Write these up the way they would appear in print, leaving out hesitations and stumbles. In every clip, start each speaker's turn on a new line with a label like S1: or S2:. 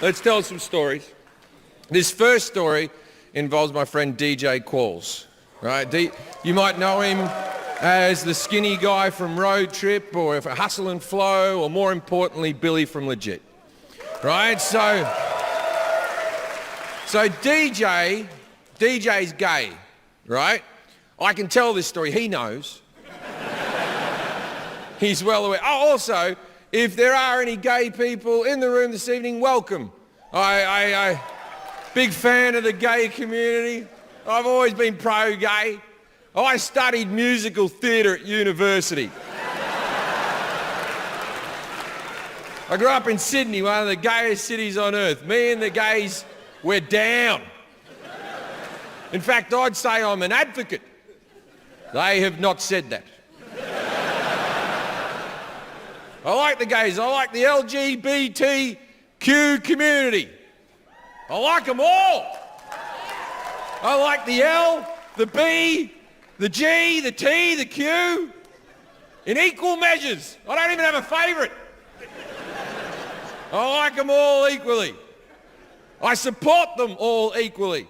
S1: Let's tell some stories. This first story involves my friend DJ Qualls, right? You might know him as the skinny guy from Road Trip, or for Hustle and Flow, or more importantly, Billy from Legit, right? So DJ's gay, right? I can tell this story, he knows. He's well aware. Oh, also, if there are any gay people in the room this evening, welcome. I big fan of the gay community. I've always been pro-gay. I studied musical theatre at university. I grew up in Sydney, one of the gayest cities on earth. Me and the gays, we're down. In fact, I'd say I'm an advocate. They have not said that. I like the gays, I like the LGBTQ community. I like them all. I like the L, the B, the G, the T, the Q, in equal measures. I don't even have a favourite. I like them all equally. I support them all equally.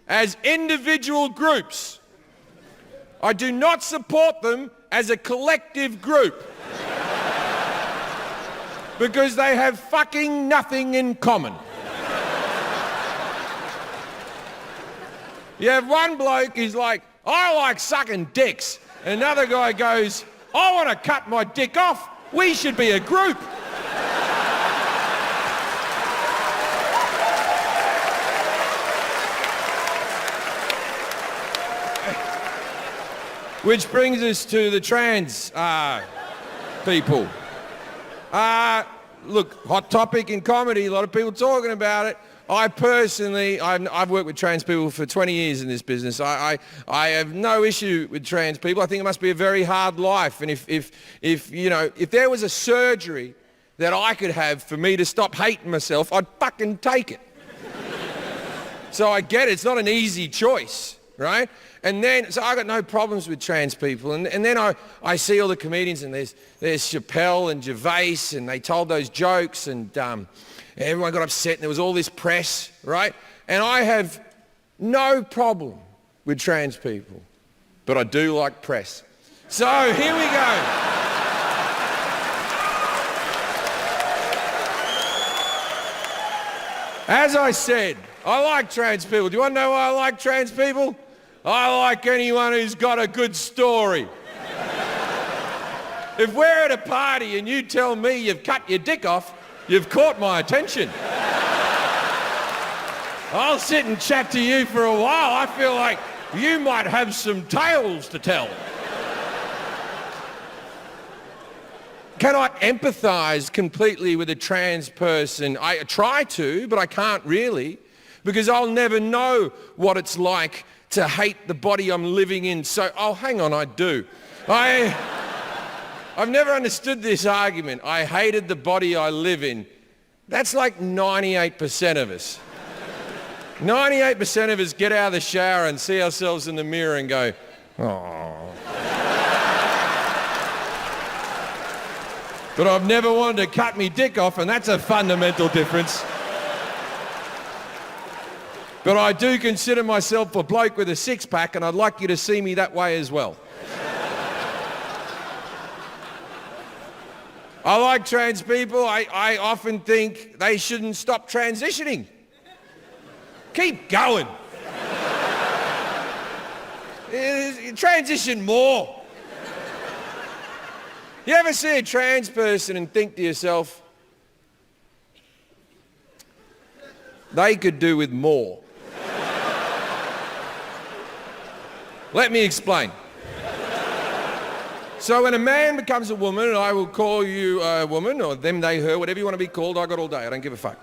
S1: As individual groups. I do not support them as a collective group. Because they have fucking nothing in common. You have one bloke who's like, I like sucking dicks. And another guy goes, I want to cut my dick off. We should be a group. Which brings us to the trans people. Look, hot topic in comedy, a lot of people talking about it. I personally, I've worked with trans people for 20 years in this business. I have no issue with trans people. I think it must be a very hard life. And if there was a surgery that I could have for me to stop hating myself, I'd fucking take it. So I get it. It's not an easy choice, right? And then, so I got no problems with trans people. And then I see all the comedians, and there's Chappelle and Gervais, and they told those jokes, and everyone got upset, and there was all this press, right? And I have no problem with trans people, but I do like press. So here we go. As I said, I like trans people. Do you want to know why I like trans people? I like anyone who's got a good story. If we're at a party and you tell me you've cut your dick off, you've caught my attention. I'll sit and chat to you for a while. I feel like you might have some tales to tell. Can I empathise completely with a trans person? I try to, but I can't really, because I'll never know what it's like to hate the body I'm living in. So, oh, hang on, I do. I've never understood this argument. I hated the body I live in. That's like 98% of us. 98% of us get out of the shower and see ourselves in the mirror and go, oh. But I've never wanted to cut me dick off, and that's a fundamental difference. But I do consider myself a bloke with a six-pack, and I'd like you to see me that way as well. I like trans people. I often think they shouldn't stop transitioning. Keep going. Transition more. You ever see a trans person and think to yourself, they could do with more? Let me explain. So when a man becomes a woman, and I will call you a woman, or them, they, her, whatever you want to be called, I got all day, I don't give a fuck.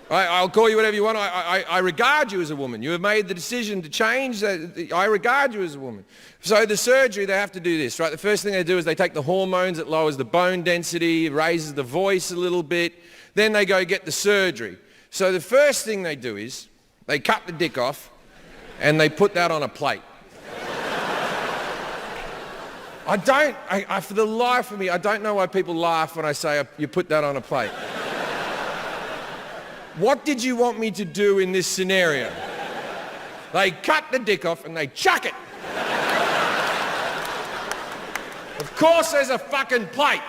S1: I'll call you whatever you want. I regard you as a woman. You have made the decision to change. I regard you as a woman. So the surgery, they have to do this, right? The first thing they do is they take the hormones. It lowers the bone density, raises the voice a little bit. Then they go get the surgery. So the first thing they do is they cut the dick off and they put that on a plate. For the life of me, I don't know why people laugh when I say you put that on a plate. What did you want me to do in this scenario? They cut the dick off and they chuck it. Of course there's a fucking plate.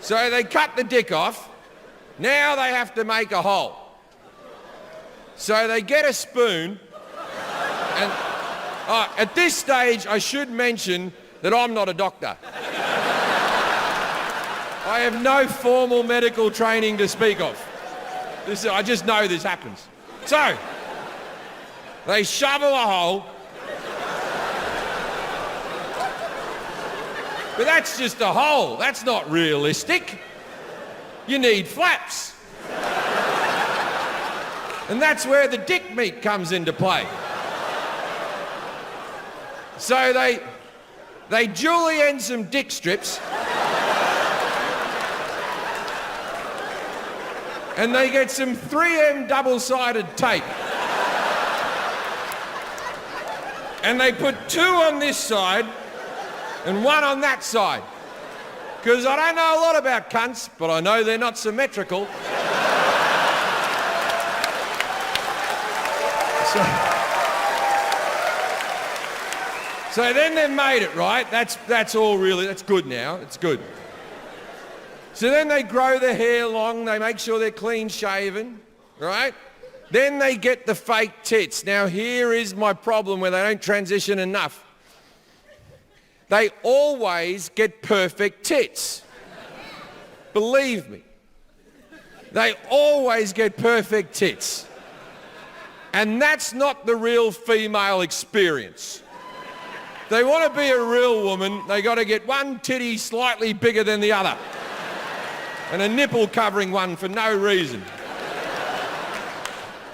S1: So they cut the dick off. Now they have to make a hole. So they get a spoon and at this stage I should mention that I'm not a doctor. I have no formal medical training to speak of. I just know this happens. So, they shovel a hole. But that's just a hole. That's not realistic. You need flaps. And that's where the dick meat comes into play. So they julienne some dick strips. And they get some 3M double-sided tape. And they put 2 on this side and 1 on that side. Because I don't know a lot about cunts, but I know they're not symmetrical. So then they've made it, right? That's all really, that's good now, it's good. So then they grow their hair long, they make sure they're clean shaven, right? Then they get the fake tits. Now here is my problem where they don't transition enough. They always get perfect tits. Believe me. They always get perfect tits. And that's not the real female experience. They want to be a real woman, they got to get one titty slightly bigger than the other. And a nipple covering one for no reason.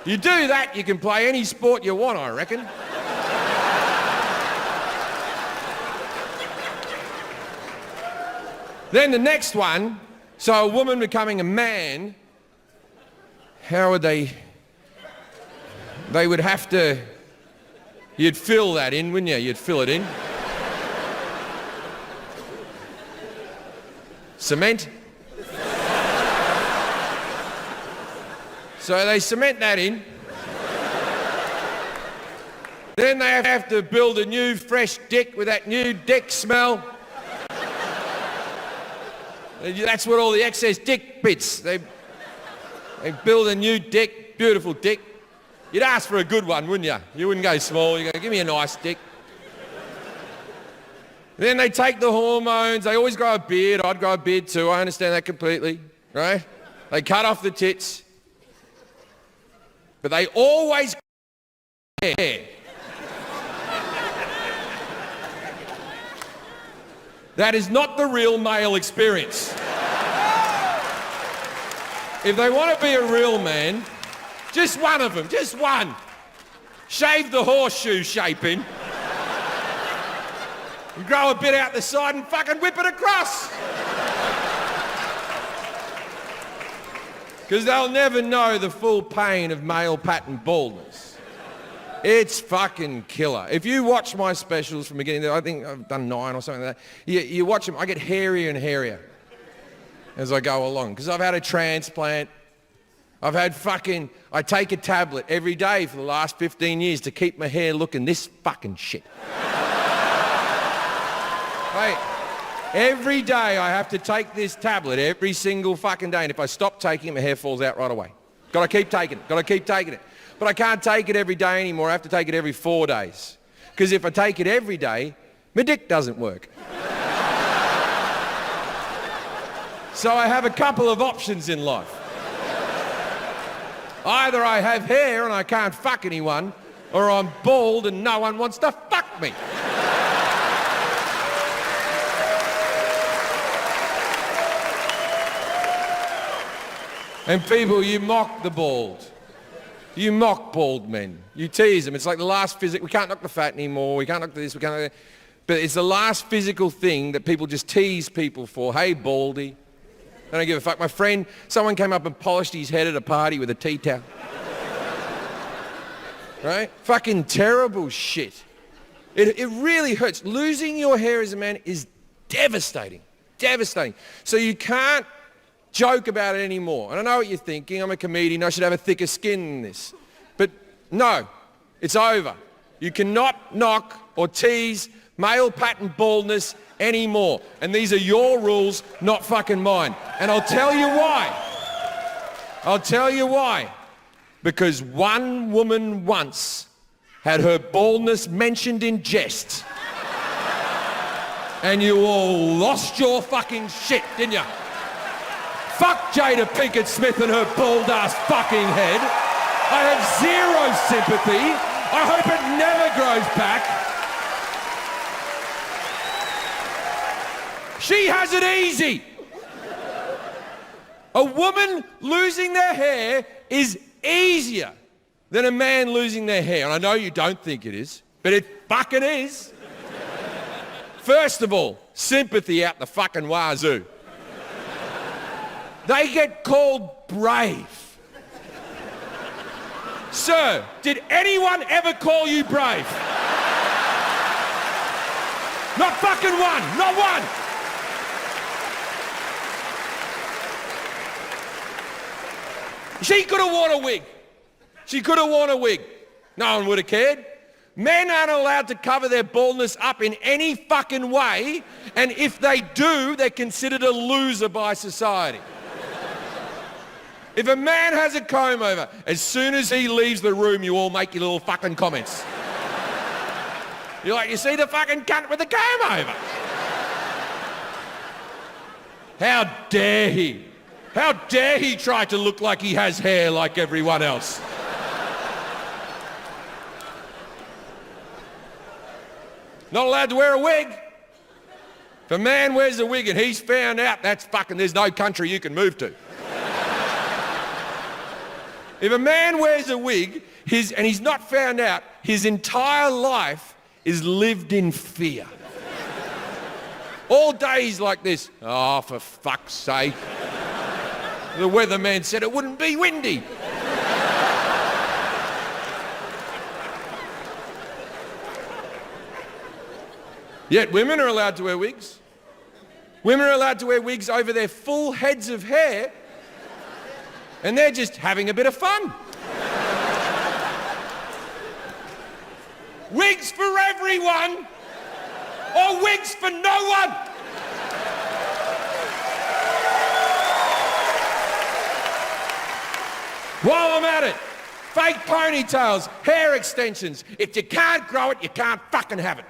S1: You do that, you can play any sport you want, I reckon. Then the next one, so a woman becoming a man, how would they would have to, you'd fill that in, wouldn't you? You'd fill it in. Cement. So they cement that in. Then they have to build a new fresh dick with that new dick smell. That's what all the excess dick bits. They build a new dick, beautiful dick. You'd ask for a good one, wouldn't you? You wouldn't go small, you'd go, give me a nice dick. Then they take the hormones, they always grow a beard, I'd grow a beard too, I understand that completely, right? They cut off the tits. But they always hair. That is not the real male experience. If they want to be a real man, just one of them, just one. Shave the horseshoe shape in. And grow a bit out the side and fucking whip it across. Because they'll never know the full pain of male pattern baldness. It's fucking killer. If you watch my specials from beginning, I think I've done 9 or something like that, you watch them, I get hairier and hairier as I go along. Because I've had a transplant. I've had I take a tablet every day for the last 15 years to keep my hair looking this fucking shit. Right. Every day I have to take this tablet every single fucking day, and if I stop taking it, my hair falls out right away. Got to keep taking it, got to keep taking it. But I can't take it every day anymore, I have to take it every 4 days. Because if I take it every day, my dick doesn't work. So I have a couple of options in life. Either I have hair and I can't fuck anyone, or I'm bald and no one wants to fuck me. And people, you mock the bald. You mock bald men. You tease them. It's like the last physical, we can't knock the fat anymore, we can't knock this, we can't knock that. But it's the last physical thing that people just tease people for. Hey, baldy. I don't give a fuck. My friend, someone came up and polished his head at a party with a tea towel. Right? Fucking terrible shit. It really hurts. Losing your hair as a man is devastating, devastating. So you can't joke about it anymore. And I know what you're thinking. I'm a comedian. I should have a thicker skin than this. But no, it's over. You cannot knock or tease male pattern baldness anymore. And these are your rules, not fucking mine. And I'll tell you why. I'll tell you why. Because one woman once had her baldness mentioned in jest. And you all lost your fucking shit, didn't you? Fuck Jada Pinkett Smith and her bald-ass fucking head. I have zero sympathy. I hope it never grows back. She has it easy. A woman losing their hair is easier than a man losing their hair. And I know you don't think it is, but it fucking is. First of all, sympathy out the fucking wazoo. They get called brave. Sir, did anyone ever call you brave? Not fucking one, not one. She could have worn a wig. She could have worn a wig. No one would have cared. Men aren't allowed to cover their baldness up in any fucking way, and if they do, they're considered a loser by society. If a man has a comb over, as soon as he leaves the room, you all make your little fucking comments. You're like, you see the fucking cunt with the comb over? How dare he? How dare he try to look like he has hair like everyone else? Not allowed to wear a wig. If a man wears a wig and he's found out, that's fucking, there's no country you can move to. If a man wears a wig and he's not found out, his entire life is lived in fear. All day he's like this. Oh, for fuck's sake. The weatherman said it wouldn't be windy. Yet women are allowed to wear wigs. Women are allowed to wear wigs over their full heads of hair, and they're just having a bit of fun. Wigs for everyone, or wigs for no one. While I'm at it, fake ponytails, hair extensions. If you can't grow it, you can't fucking have it.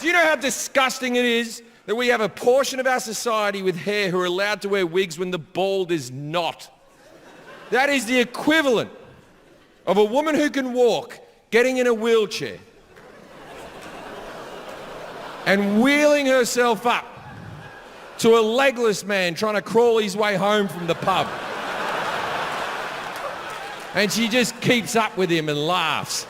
S1: Do you know how disgusting it is that we have a portion of our society with hair who are allowed to wear wigs when the bald is not? That is the equivalent of a woman who can walk getting in a wheelchair and wheeling herself up to a legless man trying to crawl his way home from the pub. And she just keeps up with him and laughs.